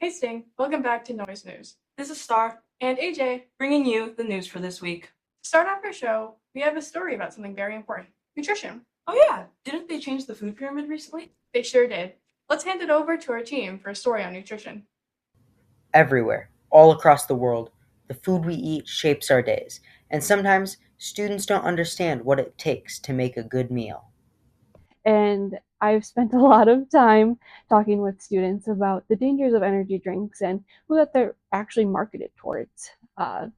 Hey Sting, welcome back to Noise News. This is Star, And AJ, bringing you the news for this week. to start off our show, we have a story about something very important nutrition. Oh yeah, didn't they change the food pyramid recently? They sure did. Let's hand it over to our team for a story on nutrition. Everywhere, all across the world, the food we eat shapes our days, and sometimes students don't understand what it takes to make a good meal. And I've spent a lot of time talking with students about the dangers of energy drinks and who that they're actually marketed towards, and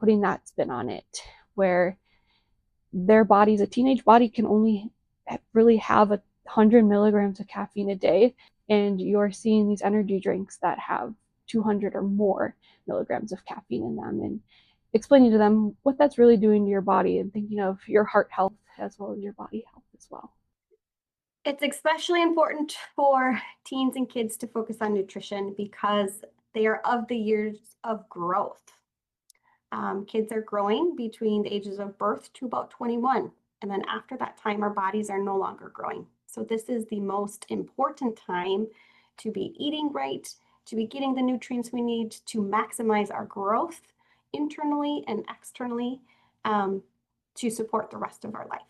putting that spin on it, where their bodies, a teenage body, can only really have 100 milligrams of caffeine a day, and you're seeing these energy drinks that have 200 or more milligrams of caffeine in them, and explaining to them what that's really doing to your body and thinking of your heart health as well as your body health as well. It's especially important for teens and kids to focus on nutrition because they are of the years of growth. Kids are growing between the ages of birth to about 21. And then after that time, our bodies are no longer growing. So this is the most important time to be eating right, to be getting the nutrients we need to maximize our growth internally and externally, to support the rest of our life.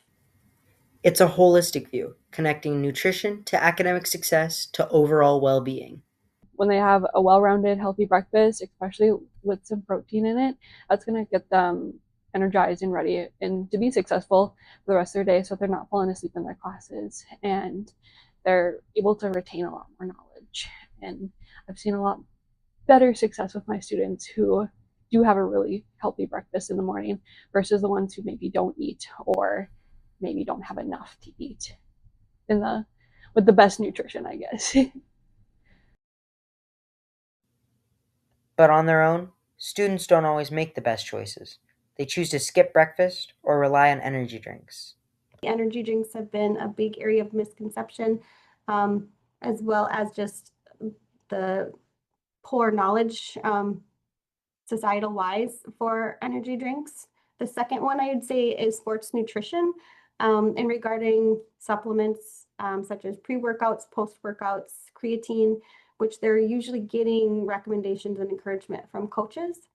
It's a holistic view, connecting nutrition to academic success to overall well-being. When they have a well-rounded, healthy breakfast, especially with some protein in it, that's going to get them energized and ready and to be successful for the rest of their day, so they're not falling asleep in their classes and they're able to retain a lot more knowledge. And I've seen a lot better success with my students who do have a really healthy breakfast in the morning versus the ones who maybe don't eat or maybe don't have enough to eat with the best nutrition, I guess. But on their own, students don't always make the best choices. They choose to skip breakfast or rely on energy drinks. Energy drinks have been a big area of misconception, as well as just the poor knowledge, societal wise, for energy drinks. The second one I would say is sports nutrition, and regarding supplements such as pre-workouts, post-workouts, creatine, which they're usually getting recommendations and encouragement from coaches,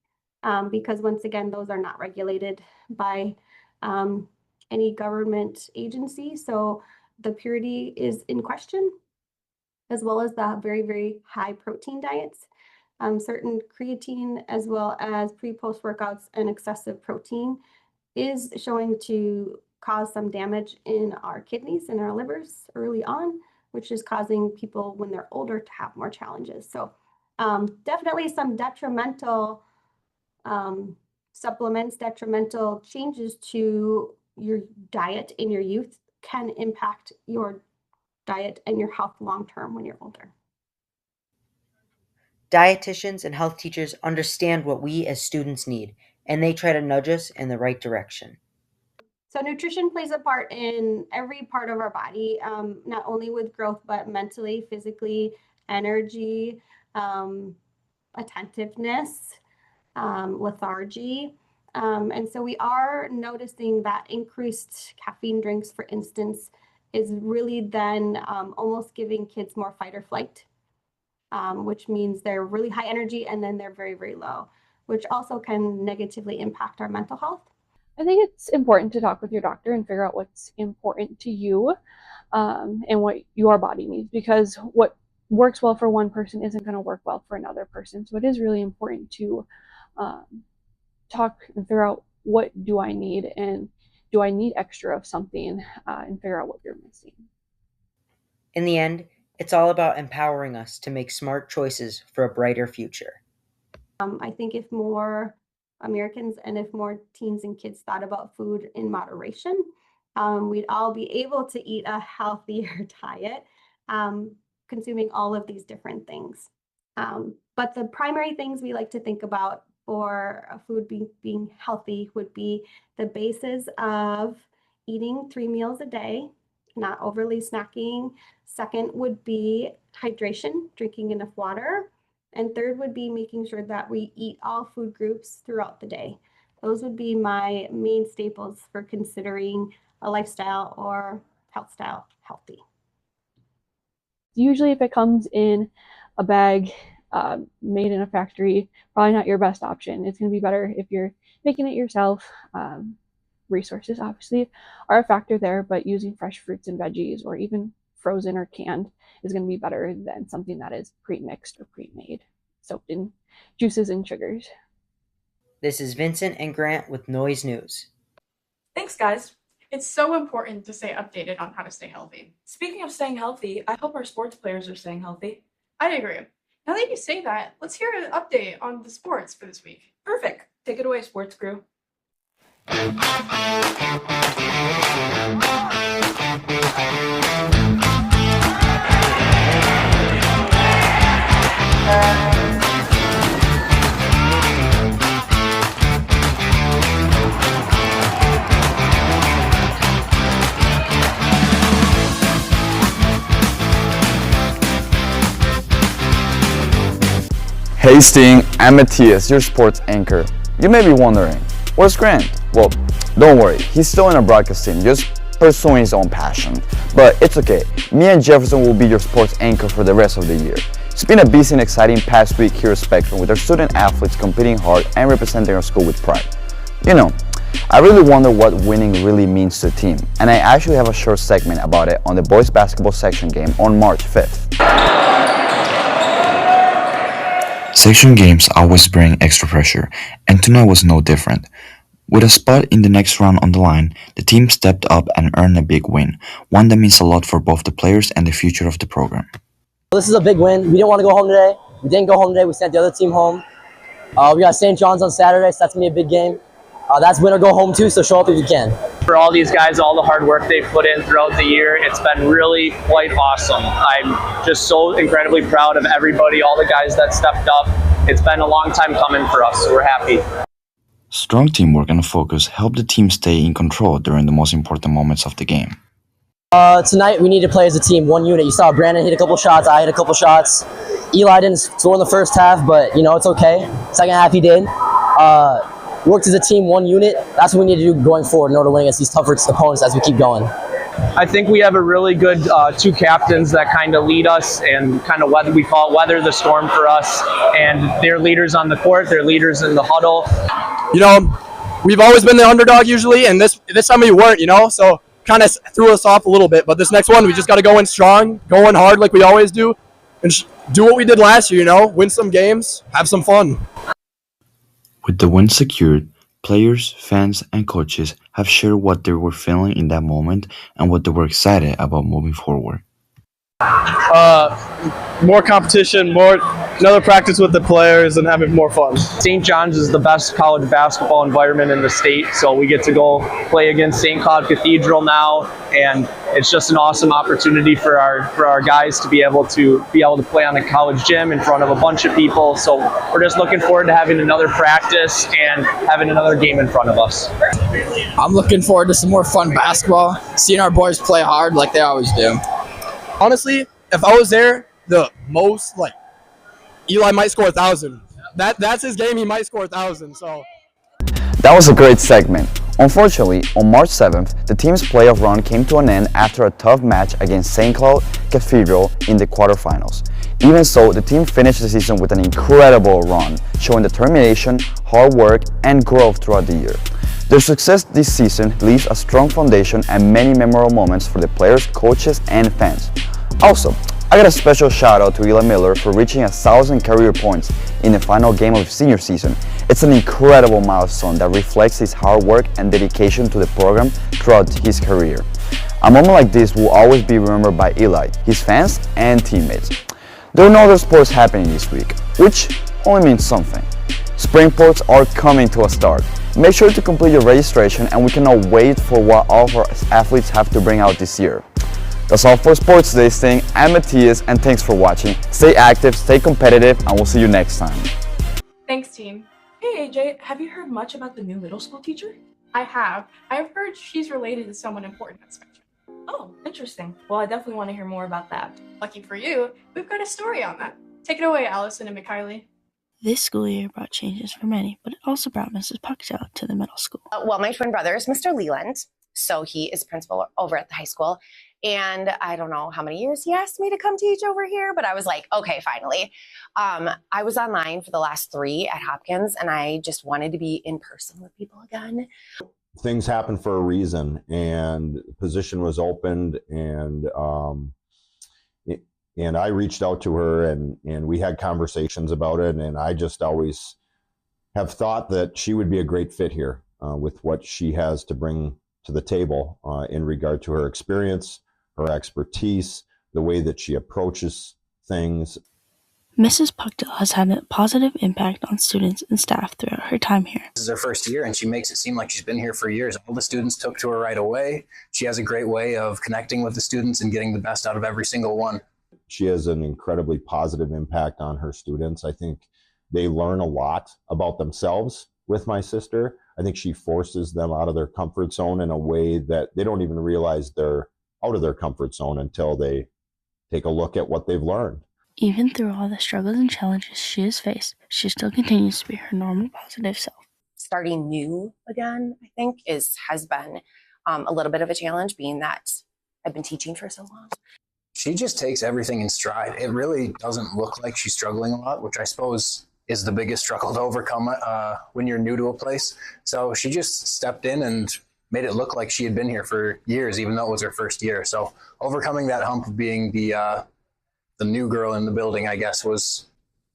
because once again, those are not regulated by any government agency. So the purity is in question, as well as the very, very high protein diets. Certain creatine, as well as pre-post workouts and excessive protein, is showing to cause some damage in our kidneys and our livers early on, which is causing people when they're older to have more challenges. So definitely some detrimental supplements, detrimental changes to your diet in your youth can impact your diet and your health long term when you're older. Dietitians and health teachers understand what we as students need, and they try to nudge us in the right direction. So nutrition plays a part in every part of our body, not only with growth, but mentally, physically, energy, attentiveness, lethargy. And so we are noticing that increased caffeine drinks, for instance, is really then almost giving kids more fight or flight, which means they're really high energy and then they're very, very low, which also can negatively impact our mental health. I think it's important to talk with your doctor and figure out what's important to you, and what your body needs, because what works well for one person isn't going to work well for another person. So it is really important to talk and figure out, what do I need, and do I need extra of something, and figure out what you're missing. In the end, it's all about empowering us to make smart choices for a brighter future. I think if more Americans and if more teens and kids thought about food in moderation, we'd all be able to eat a healthier diet, consuming all of these different things. But the primary things we like to think about for a food being healthy would be the basis of eating 3 meals a day, not overly snacking. Second would be hydration, drinking enough water. And third would be making sure that we eat all food groups throughout the day. Those would be my main staples for considering a lifestyle or health style healthy. Usually if it comes in a bag, made in a factory, probably not your best option. It's going to be better if you're making it yourself. Resources obviously are a factor there, but using fresh fruits and veggies or even frozen or canned is going to be better than something that is pre-mixed or pre-made, soaked in juices and sugars. This is Vincent and Grant with Noise News. Thanks, guys. It's so important to stay updated on how to stay healthy. Speaking of staying healthy, I hope our sports players are staying healthy. I agree. Now that you say that, let's hear an update on the sports for this week. Perfect. Take it away, sports crew. Hey Sting, I'm Matthias, your sports anchor. You may be wondering, where's Grant? Well, don't worry, he's still in our broadcast team, just pursuing his own passion. But it's okay, me and Jefferson will be your sports anchor for the rest of the year. It's been a busy and exciting past week here at Spectrum with our student athletes competing hard and representing our school with pride. You know, I really wonder what winning really means to a team, and I actually have a short segment about it on the boys basketball section game on March 5th. Section games always bring extra pressure, and tonight was no different. With a spot in the next round on the line, the team stepped up and earned a big win, one that means a lot for both the players and the future of the program. This is a big win. We didn't want to go home today. We didn't go home today. We sent the other team home. We got St. John's on Saturday, so that's going to be a big game. That's win or go home too, so show up if you can. For all these guys, all the hard work they've put in throughout the year, it's been really quite awesome. I'm just so incredibly proud of everybody, all the guys that stepped up. It's been a long time coming for us, so we're happy. Strong teamwork and focus helped the team stay in control during the most important moments of the game. Tonight we need to play as a team, one unit. You saw Brandon hit a couple shots, I hit a couple shots. Eli didn't score in the first half, but you know, it's okay. Second half he did. Worked as a team, one unit. That's what we need to do going forward in order to win against these tougher opponents as we keep going. I think we have a really good two captains that kind of lead us and kind of weather the storm for us. And they're leaders on the court, they're leaders in the huddle. You know, we've always been the underdog usually, and this time we weren't, you know, so kind of threw us off a little bit. But this next one, we just got to go in strong, go in hard like we always do, and do what we did last year, you know, win some games, have some fun. With the win secured, players, fans, and coaches have shared what they were feeling in that moment and what they were excited about moving forward. More competition, another practice with the players, and having more fun. St. John's is the best college basketball environment in the state, so we get to go play against St. Cloud Cathedral now, and it's just an awesome opportunity for our guys to be able to play on the college gym in front of a bunch of people. So we're just looking forward to having another practice and having another game in front of us. I'm looking forward to some more fun basketball, seeing our boys play hard like they always do. Honestly, if I was there, the most, Eli might score 1,000. That's his game, he might score 1,000, so. That was a great segment. Unfortunately, on March 7th, the team's playoff run came to an end after a tough match against St. Cloud Cathedral in the quarterfinals. Even so, the team finished the season with an incredible run, showing determination, hard work, and growth throughout the year. Their success this season leaves a strong foundation and many memorable moments for the players, coaches, and fans. Also, I got a special shout out to Eli Miller for reaching 1,000 career points in the final game of his senior season. It's an incredible milestone that reflects his hard work and dedication to the program throughout his career. A moment like this will always be remembered by Eli, his fans, and teammates. There are no other sports happening this week, which only means something. Spring sports are coming to a start. Make sure to complete your registration, and we cannot wait for what all of our athletes have to bring out this year. That's all for Sports Today's thing. I'm Matthias, and thanks for watching. Stay active, stay competitive, and we'll see you next time. Thanks, team. Hey AJ, have you heard much about the new middle school teacher? I have. I've heard she's related to someone important at Spectrum. Oh, interesting. Well, I definitely want to hear more about that. Lucky for you, we've got a story on that. Take it away, Allison and Mikhaili. This school year brought changes for many, but it also brought Mrs. Pucktail to the middle school. Well, my twin brother is Mr. Leland, so he is principal over at the high school. And I don't know how many years he asked me to come teach over here, but I was like, okay, finally. I was online for the last 3 at Hopkins, and I just wanted to be in person with people again. Things happen for a reason, and the position was opened, and I reached out to her, and we had conversations about it, and I just always have thought that she would be a great fit here with what she has to bring to the table in regard to her experience, her expertise, the way that she approaches things. Mrs. Puckdale has had a positive impact on students and staff throughout her time here. This is her first year, and she makes it seem like she's been here for years. All the students took to her right away. She has a great way of connecting with the students and getting the best out of every single one. She has an incredibly positive impact on her students. I think they learn a lot about themselves with my sister. I think she forces them out of their comfort zone in a way that they don't even realize they're out of their comfort zone until they take a look at what they've learned. Even through all the struggles and challenges she has faced, she still continues to be her normal, positive self. Starting new again, I think, has been a little bit of a challenge, being that I've been teaching for so long. She just takes everything in stride. It really doesn't look like she's struggling a lot, which I suppose is the biggest struggle to overcome when you're new to a place. So she just stepped in and made it look like she had been here for years, even though it was her first year. So overcoming that hump of being the new girl in the building, I guess, was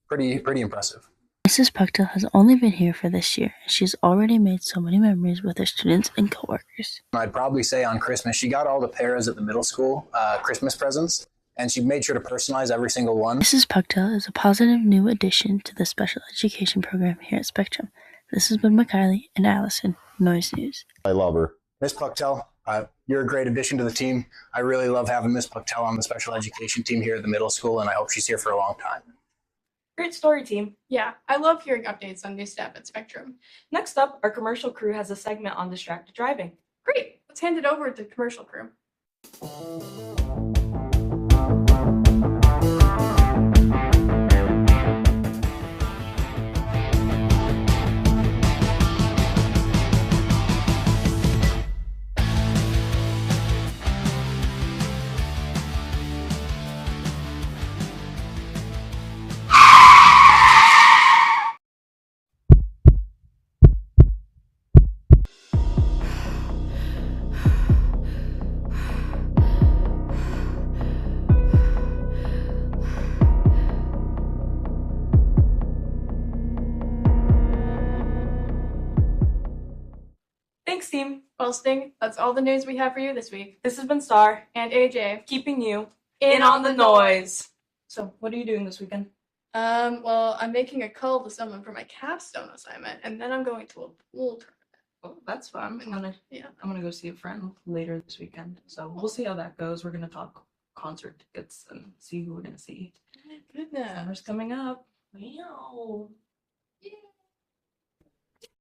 pretty impressive. Mrs. Puckdale has only been here for this year, and she's already made so many memories with her students and coworkers. I'd probably say on Christmas, she got all the paras at the middle school Christmas presents, and she made sure to personalize every single one. Mrs. Puckdale is a positive new addition to the special education program here at Spectrum. This has been McKiley and Allison, Noise News. I love her. Miss Puckdale, you're a great addition to the team. I really love having Miss Puckdale on the special education team here at the middle school, and I hope she's here for a long time. Great story, team. Yeah, I love hearing updates on new staff at Spectrum. Next up, our commercial crew has a segment on distracted driving. Great, let's hand it over to the commercial crew. Thanks, team. Well, Sting, that's all the news we have for you this week. This has been Star, And AJ, keeping you in on the noise. So, what are you doing this weekend? well, I'm making a call to someone for my capstone assignment, and then I'm going to a pool tournament. Oh, that's fun. Yeah. I'm gonna go see a friend later this weekend. So we'll see how that goes. We're gonna talk concert tickets and see who we're gonna see. Oh my goodness. Summer's coming up. Wow.